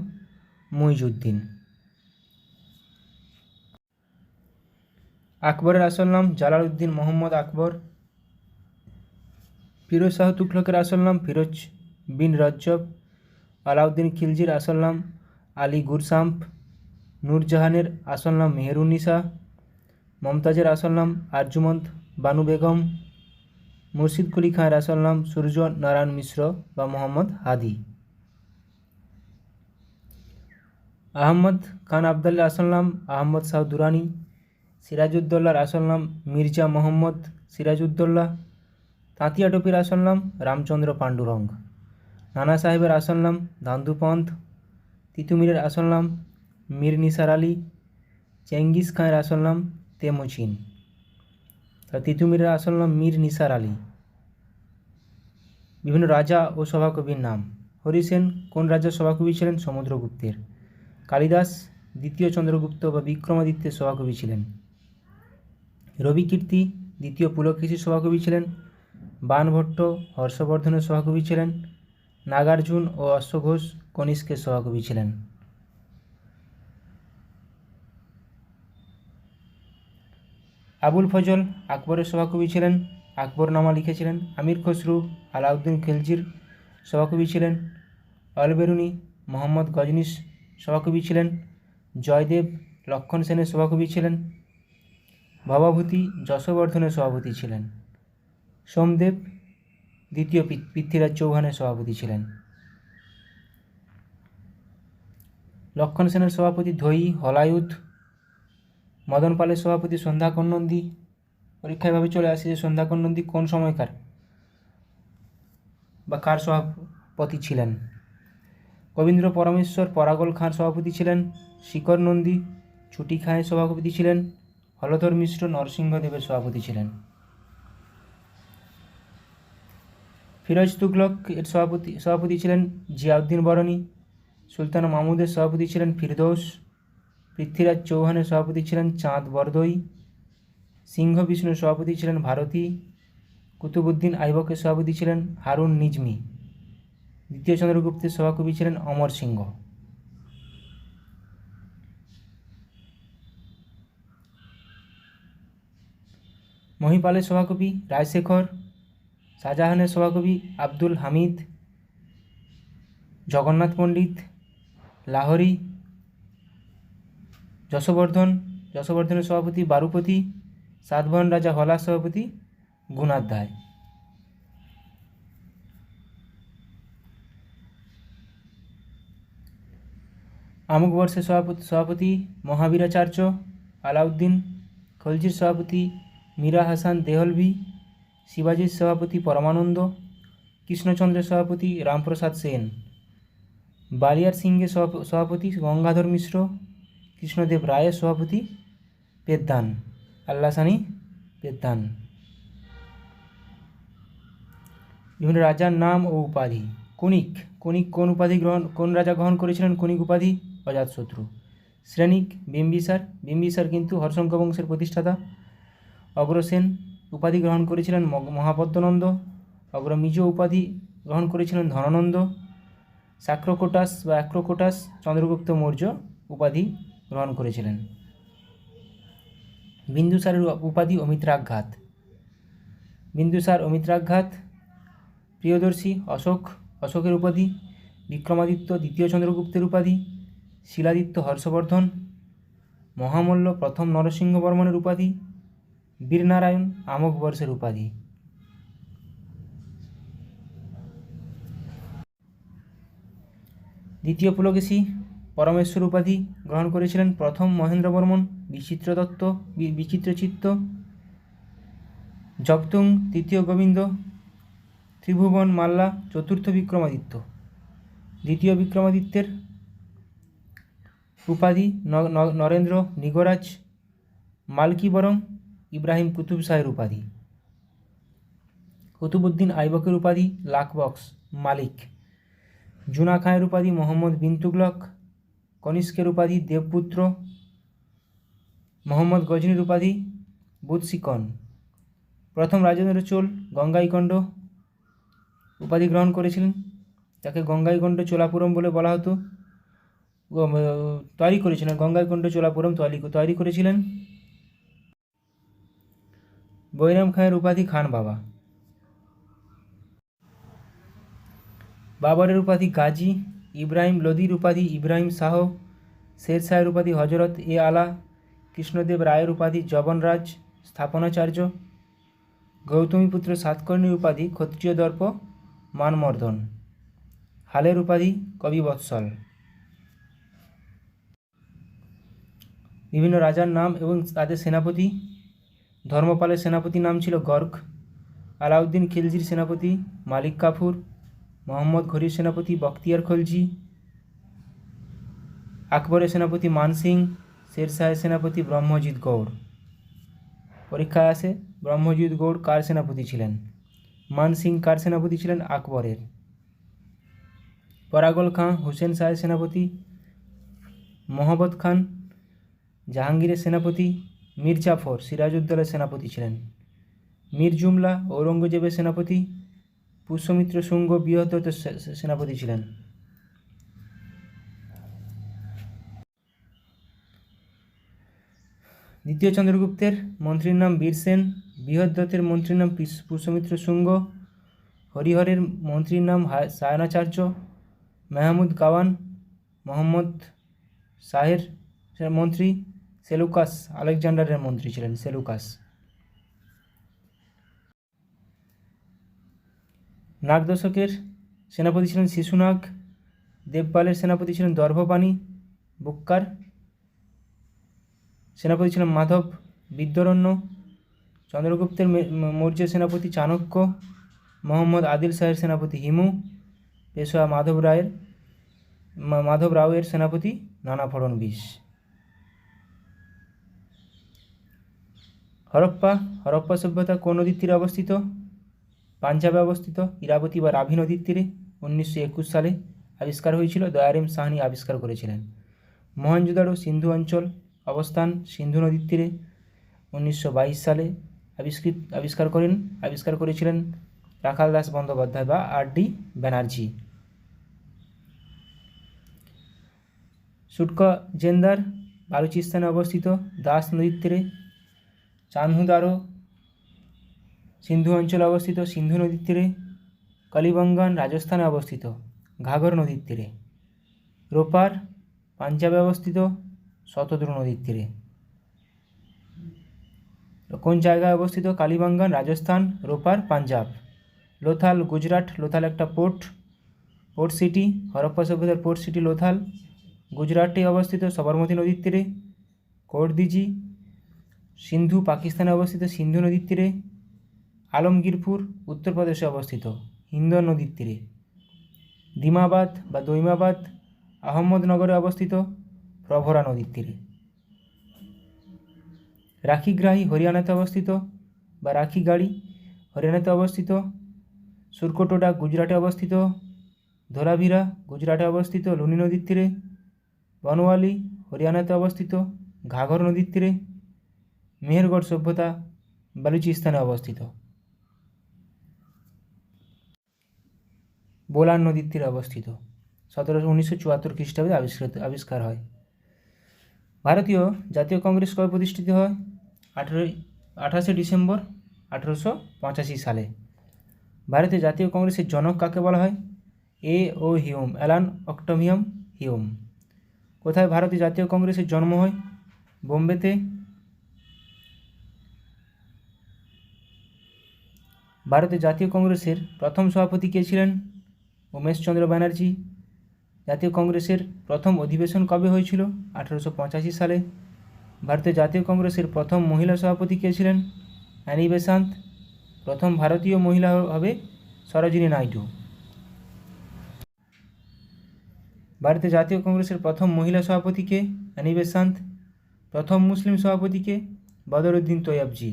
মুইজউদ্দিন। আকবরের আসল নাম জালালউদ্দিন মোহাম্মদ আকবর। ফিরোজ শাহ তুগলকের আসল নাম ফিরোজ বিন রজ্জব। আলাউদ্দিন খিলজির আসল নাম আলী গুরসাম্প। নূরজাহানের আসল নাম মেহেরুন্নিসা। মমতাজের আসল নাম আরজুমন্দ বানু বেগম। মুর্শিদ কুলি খাঁর আসল নাম সূর্য নারায়ণ মিশ্র বা মোহাম্মদ হাদি। আহমদ খান আবদালের আসল নাম আহমদ শাহ দুরানি। সিরাজউদ্দৌলার আসল নাম মির্জা মোহাম্মদ সিরাজউদ্দৌলা। তাঁতিয়া টোপির আসল নাম রামচন্দ্র পাণ্ডুরঙ্গ। নানা সাহেবের আসল নাম ধান্দুপন্থ। তিতুমিরের আসল নাম মীর নিসার আলী। চেঙ্গিস খাঁয়ের আসল নাম তেমুচিন। তিতুমিরের আসল নাম মীর নিসার আলী। বিভিন্ন রাজা ও সভাকবির নাম। হরিসেন কোন রাজার সভাকবি ছিলেন? সমুদ্রগুপ্তের। কালিদাস দ্বিতীয় চন্দ্রগুপ্ত বা বিক্রমাদিত্যের সভাকবি ছিলেন। রবিকীর্তি দ্বিতীয় পুলকেশীর সভাকবি ছিলেন। বাণভট্ট হর্ষবর্ধনের সভাকবি ছিলেন। নাগার্জুন ও অশ্বঘোষ কনিষ্কের সভাকবি ছিলেন। আবুল ফজল আকবরের সভাকবি ছিলেন, আকবরনামা লিখেছিলেন। আমির খসরু আলাউদ্দিন খিলজির সভাকবি ছিলেন। অলবেরুনি মোহাম্মদ গজনির সভাকবি ছিলেন। জয়দেব লক্ষণ সেনের সভাকবি ছিলেন। ভবাভূতি যশবর্ধনের সভাপতি ছিলেন। সোমদেব দ্বিতীয় পৃথ্বীরাজ চৌহানের সভাপতি ছিলেন। লক্ষণ সেনের সভাপতি ধয়ী হলায়ুধ। মদন পালের সভাপতি সন্ধ্যাকর নন্দী। পরীক্ষা এভাবে চলে আসে যে সন্ধ্যাকর নন্দী কোন সময়কার বা কার সভাপতি ছিলেন। কবীন্দ্র পরমেশ্বর পরাগল খাঁর সভাপতি ছিলেন। শিকর নন্দী ছুটি খাঁয়ের সভাপতি ছিলেন। হলধর মিশ্র নরসিংহদেবের সভাপতি ছিলেন। ফিরোজ তুগলক এর সভাপতি ছিলেন জিয়াউদ্দিন বরনী। সুলতান মাহমুদের সভাপতি ছিলেন ফিরদৌস। পৃথ্বীরাজ চৌহানের সভাপতি ছিলেন চাঁদ বরদই। সিংহ বিষ্ণুর সভাপতি ছিলেন ভারতী। কুতুবুদ্দিন আইবকের সভাপতি ছিলেন হারুন নিজমি। দ্বিতীয় চন্দ্রগুপ্তের সভাকবি ছিলেন অমর সিংহ। মহিপালের সভাকবি রায়শেখর। শাহজাহানের সভাকবি আব্দুল হামিদ। জগন্নাথ পণ্ডিত লাহোরী। যশবর্ধনের সভাপতি বারুপতি। সাতবাহন রাজা হলার সভাপতি গুণাধ্যায়। আমুকবর্ষের সভাপতি মহাবীরাচার্য আলাউদ্দিন। খলজির সভাপতি মীরা হাসান দেহলভি। শিবাজির সভাপতি পরমানন্দ। কৃষ্ণচন্দ্রের সভাপতি রামপ্রসাদ সেন। বালিয়ার সিংহের সভাপতি গঙ্গাধর মিশ্র। কৃষ্ণদেব রায়ের সভাপতি পেদ্দান আল্লাসানি পেদ্দান। বিভিন্ন রাজার নাম ও উপাধি। কুনিক কোন উপাধি কোন রাজা গ্রহণ করেছিলেন কুনিক উপাধি? অজাতশত্রু। শ্রেণিক বিম্বিসার কিন্তু হর্ষঙ্ক বংশের প্রতিষ্ঠাতা। অগ্রসেন উপাধি গ্রহণ করেছিলেন মহাপদ্মনন্দ। অগ্রমিজ উপাধি গ্রহণ করেছিলেন ধনানন্দ। অ্যাক্রোকোটাস চন্দ্রগুপ্ত মৌর্য উপাধি গ্রহণ করেছিলেন। বিন্দুসারের উপাধি অমিত্রাঘাত। প্রিয়দর্শী অশোকের উপাধি। বিক্রমাদিত্য দ্বিতীয় চন্দ্রগুপ্তের উপাধি। শিলাদিত্য হর্ষবর্ধন। মহামল্ল প্রথম নরসিংহ বর্মনের উপাধি। বীরনারায়ণ আমোঘবর্ষের উপাধি। দ্বিতীয় পুলকেশী পরমেশ্বর উপাধি গ্রহণ করেছিলেন প্রথম মহেন্দ্র বর্মন বিচিত্রচিত্ত। জগতুং তৃতীয় গোবিন্দ। ত্রিভুবন মাল্লা চতুর্থ বিক্রমাদিত্য। দ্বিতীয় বিক্রমাদিত্যের উপাধি নরেন্দ্র নিগরাজ। মালকি বরং ইব্রাহিম কুতুব শাহের উপাধি। কুতুবুদ্দিন আইবকের উপাধি লাখবক্স মালিক। জুনা খাঁয়ের উপাধি মোহাম্মদ বিন তুগলক। কনিষ্কের উপাধি দেবপুত্র। মোহাম্মদ গজনীর উপাধি বুধশিকন। প্রথম রাজেন্দ্র চোল গঙ্গাইকণ্ড উপাধি গ্রহণ করেছিলেন। তাকে গঙ্গাইকণ্ড চোলাপুরম বলে বলা হতো। তৈরি করেছিলেন গঙ্গাইকণ্ড চোলাপুরম তৈরি করেছিলেন। বৈরাম খাঁয়ের উপাধি খান বাবা। বাবরের উপাধি গাজী। ইব্রাহিম লোদির উপাধি ইব্রাহিম শাহ। শের শাহের উপাধি হজরত এ আলা। কৃষ্ণদেব রায়ের উপাধি জবনরাজ স্থাপনাচার্য। গৌতমীপুত্র সাতকর্ণীর উপাধি ক্ষত্রিয় দর্প মানমর্দন। হালের উপাধি কবিবৎসল। বিভিন্ন রাজার নাম এবং তাদের সেনাপতি। ধর্মপালের সেনাপতির নাম ছিল গর্গ। আলাউদ্দিন খিলজির সেনাপতি মালিক কাফুর। মোহাম্মদ ঘুরির সেনাপতি বখতিয়ার খলজি। আকবরের সেনাপতি মানসিং। শের শাহের সেনাপতি ব্রহ্মজিৎ গৌড়। পরীক্ষায় আসে ব্রহ্মজিৎ গৌড় কার সেনাপতি ছিলেন? মানসিং কার সেনাপতি ছিলেন? আকবরের। পরাগল খাঁ হুসেন শাহের সেনাপতি। মহম্মদ খান জাহাঙ্গীরের সেনাপতি। মীর জাফর সিরাজউদ্দৌলার সেনাপতি ছিলেন। মীর জুমলা ঔরঙ্গজেবের সেনাপতি। পুষ্যমিত্র শুঙ্গ বৃহত্তর সেনাপতি ছিলেন। দ্বিতীয় চন্দ্রগুপ্তের মন্ত্রীর নাম বীরসেন। বৃহদ্রথের মন্ত্রীর নাম পুষ্যমিত্র শুঙ্গ। হরিহরের মন্ত্রীর নাম সায়নাচার্য। মেহমুদ গাওয়ান মোহাম্মদ শাহের মন্ত্রী। সেলুকাস আলেকজান্ডারের মন্ত্রী ছিলেন সেলুকাস। নাগ দশকের সেনাপতি ছিলেন শিশুনাগ। দেবপালের সেনাপতি ছিলেন দর্ভপাণি বুক্কার। সেনাপতি ছিলেন মাধব বিদ্যারণ্য। চন্দ্রগুপ্তের মৌর্যের সেনাপতি চাণক্য। মোহাম্মদ আদিল শাহের সেনাপতি হিমু। পেশোয়া মাধব রাওয়ের সেনাপতি নানা ফড়নবিশ। হরপ্পা সভ্যতা কোন নদীর তীরে অবস্থিত? পাঞ্জাবে অবস্থিত, ইরাবতী বা রাভি নদীর তীরে। 1921 সালে আবিষ্কার হয়েছিল, দয়ারাম সাহানি আবিষ্কার করেছিলেন। মহেঞ্জোদারো সিন্ধু অঞ্চল অবস্থান সিন্ধু নদীর তীরে। 1922 সালে আবিষ্কার করেছিলেন রাখাল দাস বন্দ্যোপাধ্যায় বা R.D. ব্যানার্জি। সুটকা জেন্দার বালুচিস্তানে অবস্থিত, দাস নদীর তীরে। চানহুদারো সিন্ধু অঞ্চলে অবস্থিত, সিন্ধু নদীর তীরে। কালিবঙ্গান রাজস্থানে অবস্থিত, ঘাঘর নদীর তীরে। রোপার পাঞ্জাবে অবস্থিত, শতদ্রু নদীর তীরে। কোন জায়গায় অবস্থিত? কালিবঙ্গান রাজস্থান, রোপার পাঞ্জাব। লোথাল গুজরাট, লোথাল একটা পোর্ট সিটি, হরপ্পা সভ্যতার পোর্ট সিটি লোথাল, গুজরাটে অবস্থিত, সবরমতী নদীর তীরে। কোর্দিজি সিন্ধু পাকিস্তানে অবস্থিত, সিন্ধু নদীর তীরে। আলমগীরপুর উত্তরপ্রদেশে অবস্থিত, হিন্দন নদীর তীরে। দিমাবাদ বা দৈমাবাদ আহমদনগরে অবস্থিত, প্রভরা নদীর তীরে। রাখিগ্রাহী হরিয়ানাতে অবস্থিত বা রাখিগাড়ি হরিয়ানাতে অবস্থিত। সুরকোটোডা গুজরাটে অবস্থিত। ধোলাভিরা গুজরাটে অবস্থিত, লুনি নদীর তীরে। বনওয়ালি হরিয়ানাতে অবস্থিত, ঘাঘর নদীর তীরে। মেহেরগড় সভ্যতা বালুচিস্তানে অবস্থিত, বোলান নদীর তীরে অবস্থিত। 1974 খ্রিস্টাব্দে আবিষ্কার হয়। ভারতীয় জাতীয় কংগ্রেস কবে প্রতিষ্ঠিত হয়? 28শে ডিসেম্বর 1885 সালে। ভারতীয় জাতীয় কংগ্রেসের জনক কাকে বলা হয়? A.O. Hume, Allan Octavian Hume. কোথায় ভারতীয় জাতীয় কংগ্রেসের জন্ম হয়? বোম্বেতে। ভারতের জাতীয় কংগ্রেসের প্রথম সভাপতি কে ছিলেন? উমেশচন্দ্র ব্যানার্জি। জাতীয় কংগ্রেসের প্রথম অধিবেশন কবে হয়েছিল? 1885 সালে। ভারতীয় জাতীয় কংগ্রেসের প্রথম মহিলা সভাপতি কে ছিলেন? Annie Besant. প্রথম ভারতীয় মহিলা হবে সরোজিনী নাইডু। ভারতীয় জাতীয় কংগ্রেসের প্রথম মহিলা সভাপতি কে? Annie Besant. প্রথম মুসলিম সভাপতি কে? বদরুদ্দিন তৈয়বজি।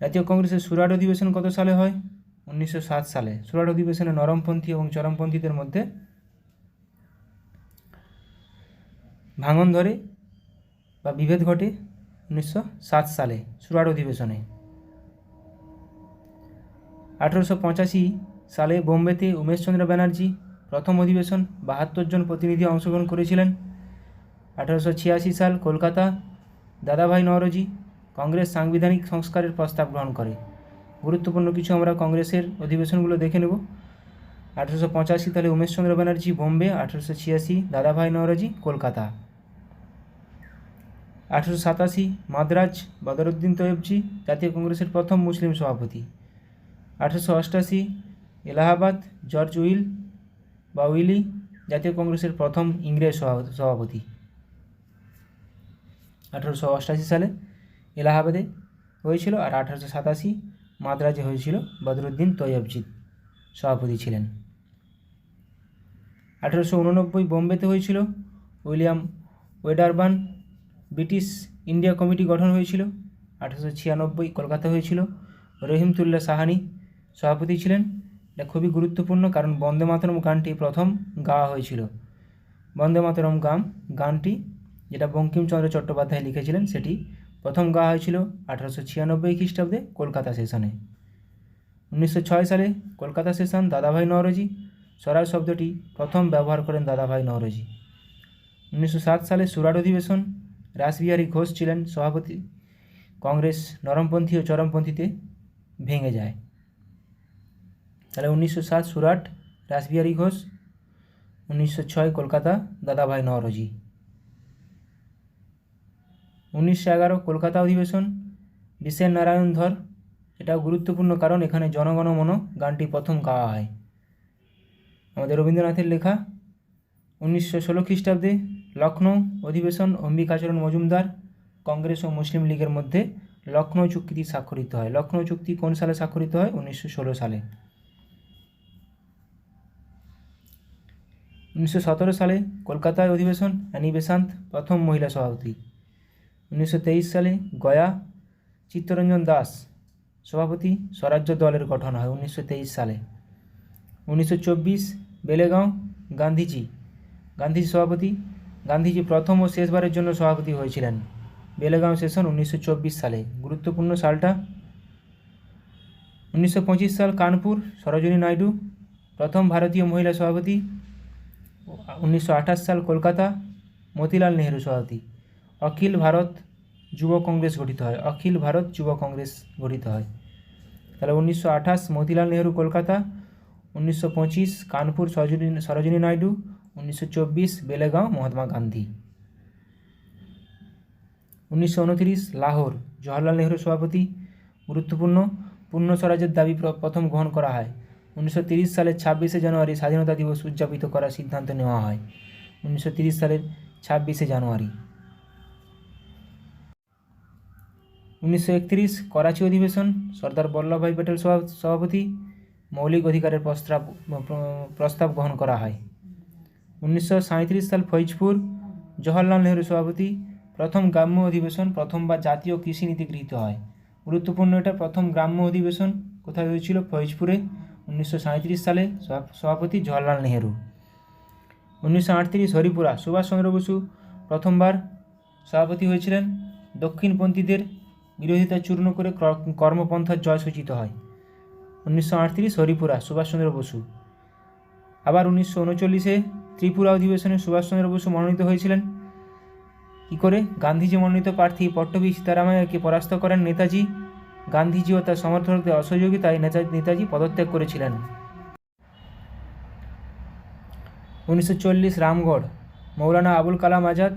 জাতীয় কংগ্রেসের সুরাট অধিবেশন কত সালে হয়? 1907 সালে। সুরাট অধিবেশনে নরমপন্থী এবং চরমপন্থীদের মধ্যে ভাঙন ধরে বা বিভেদ ঘটে 1907 সালে সুরাট অধিবেশনে। 1885 সালে বোম্বেতে উমেশচন্দ্র ব্যানার্জি প্রথম অধিবেশন, 72 জন প্রতিনিধি অংশগ্রহণ করেছিলেন। 1886 সাল কলকাতা দাদাভাই নওরোজি কংগ্রেস সাংবিধানিক সংস্কারের প্রস্তাব গ্রহণ করে। গুরুত্বপূর্ণ কিছু আমরা কংগ্রেসের অধিবেশনগুলো দেখে নেব। 1885 সালে উমেশচন্দ্র ব্যানার্জি বোম্বে, 1886 দাদাভাই নওরোজি কলকাতা। 1887 মাদ্রাজ বদরুদ্দিন তৈয়বজি জাতীয় কংগ্রেসের প্রথম মুসলিম সভাপতি। 1888 এলাহাবাদ জর্জ উইলি জাতীয় কংগ্রেসের প্রথম ইংরেজ সভাপতি। 1888 সালে এলাহাবাদে হয়েছিল, আর 1887 মাদ্রাজে হয়েছিল। বদরুদ্দিন তৈয়বজি সভাপতি ছিলেন। 1889 বোম্বেতে হয়েছিল। William Wedderburn British India committee গঠন হয়েছিল। 1896 কলকাতা হয়েছিল। রহিমতুল্লাহ সাহানি সভাপতি ছিলেন। এটা খুবই গুরুত্বপূর্ণ, কারণ বন্দে মাতরম গানটি প্রথম গাওয়া হয়েছিল। বন্দে মাতরম গানটি যেটা বঙ্কিমচন্দ্র চট্টোপাধ্যায় লিখেছিলেন, সেটি প্রথম গাওয়া হয়েছিল 1896 খ্রিস্টাব্দে কলকাতা সেশনে। 1906 সালে কলকাতা সেশন দাদাভাই নওরোজি স্বরাজ শব্দটি প্রথম ব্যবহার করেন দাদাভাই নওরোজি। 1907 সালে সুরাট অধিবেশন, রাসবিহারী ঘোষ ছিলেন সভাপতি। কংগ্রেস নরমপন্থী ও চরমপন্থীতে ভেঙে যায়। তাহলে 1907 সুরাট রাসবিহারী ঘোষ, 1906 কলকাতা দাদাভাই নওরোজি। 1911 কলকাতা অধিবেশন, বিশেন নারায়ণ ধর। এটাও গুরুত্বপূর্ণ, কারণ এখানে জনগণ মন গানটি প্রথম গাওয়া হয়। আমাদের রবীন্দ্রনাথের লেখা। 1916 খ্রিস্টাব্দে লখনৌ অধিবেশন, অম্বিকাচরণ মজুমদার কংগ্রেস ও মুসলিম লীগের মধ্যে লখনৌ চুক্তি স্বাক্ষরিত হয়? লখনৌ চুক্তি কোন সালে স্বাক্ষরিত হয়? 1916 সালে। 1917 সালে কলকাতায় অধিবেশন, অ্যানি বেসান্ত প্রথম মহিলা সভাপতি। 1923 সালে গয়া চিত্তরঞ্জন দাস সভাপতি, স্বরাজ্য দলের গঠন হয় 1923 সালে। 1924 বেলেগাঁও গান্ধীজি সভাপতি। গান্ধীজি প্রথম ও শেষবারের জন্য সভাপতি হয়েছিলেন। বেলেগাঁও সেশন 1924 সালে। গুরুত্বপূর্ণ সালটা 1925 সাল কানপুর, সরোজিনী নাইডু প্রথম ভারতীয় মহিলা সভাপতি। 1928 সাল কলকাতা, মতিলাল নেহেরু সভাপতি। অখিল ভারত যুব কংগ্রেস গঠিত হয়। অখিল ভারত যুব কংগ্রেস গঠিত হয়। তাহলে 1928 মতিলাল নেহেরু কলকাতা, 1925 কানপুর সরোজিনী নাইডু, 1924 বেলেগাঁও মহাত্মা গান্ধী। 1929 লাহোর, জওহরলাল নেহেরু সভাপতি। গুরুত্বপূর্ণ, পূর্ণ স্বরাজের দাবি প্রথম গ্রহণ করা হয়। 1930 সালের 26শে জানুয়ারি স্বাধীনতা দিবস উদযাপিত করার সিদ্ধান্ত নেওয়া হয়। 1930 সালের 26শে জানুয়ারি। 1931 করাচি অধিবেশন, সর্দার বল্লভভাই প্যাটেল সভাপতি। মৌলিক অধিকারের প্রস্তাব গ্রহণ করা হয়। 1937 সাল ফৈজপুর, জওহরলাল নেহেরু সভাপতি। প্রথম গ্রাম্য অধিবেশন, প্রথমবার জাতীয় কৃষি নীতি গৃহীত হয়। গুরুত্বপূর্ণ, এটা প্রথম গ্রাম্য অধিবেশন কোথায় হয়েছিল? ফৈজপুরে, 1937 সালে। সভাপতি জওহরলাল নেহেরু। 1938 হরিপুরা, সুভাষচন্দ্র বসু প্রথমবার সভাপতি হয়েছিলেন। দক্ষিণপন্থীদের বিরোধিতা চূর্ণ করে কর্মপন্থার জয় সূচিত হয়। 1938 হরিপুরা, সুভাষচন্দ্র বসু। আবার 1939 ত্রিপুরা অধিবেশনে সুভাষচন্দ্র বসু মনোনীত হয়েছিলেন। কী করে? গান্ধীজি মনোনীত প্রার্থী পট্টবী সীতারামাইয়াকে পরাস্ত করেন নেতাজি। গান্ধীজি ও তার সমর্থকদের অসহযোগিতায় নেতাজি পদত্যাগ করেছিলেন। 1940 রামগড়, মৌলানা আবুল কালাম আজাদ।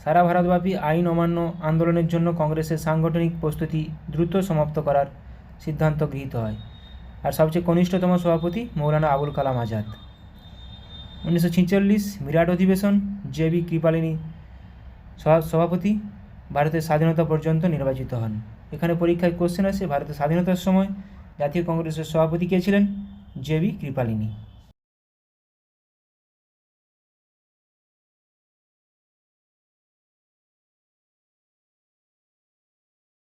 সারা ভারতব্যাপী আইন অমান্য আন্দোলনের জন্য কংগ্রেসের সাংগঠনিক প্রস্তুতি দ্রুত সমাপ্ত করার সিদ্ধান্ত গৃহীত হয়। আর সবচেয়ে কনিষ্ঠতম সভাপতি মৌলানা আবুল কালাম আজাদ। 1946 মিরাট অধিবেশন, জে.বি. কৃপালিনী সভাপতি। ভারতের স্বাধীনতা পর্যন্ত নির্বাচিত হন। এখানে পরীক্ষায় কোশ্চেন আসে, ভারতের স্বাধীনতার সময় জাতীয় কংগ্রেসের সভাপতি কে ছিলেন? জে.বি. কৃপালিনী।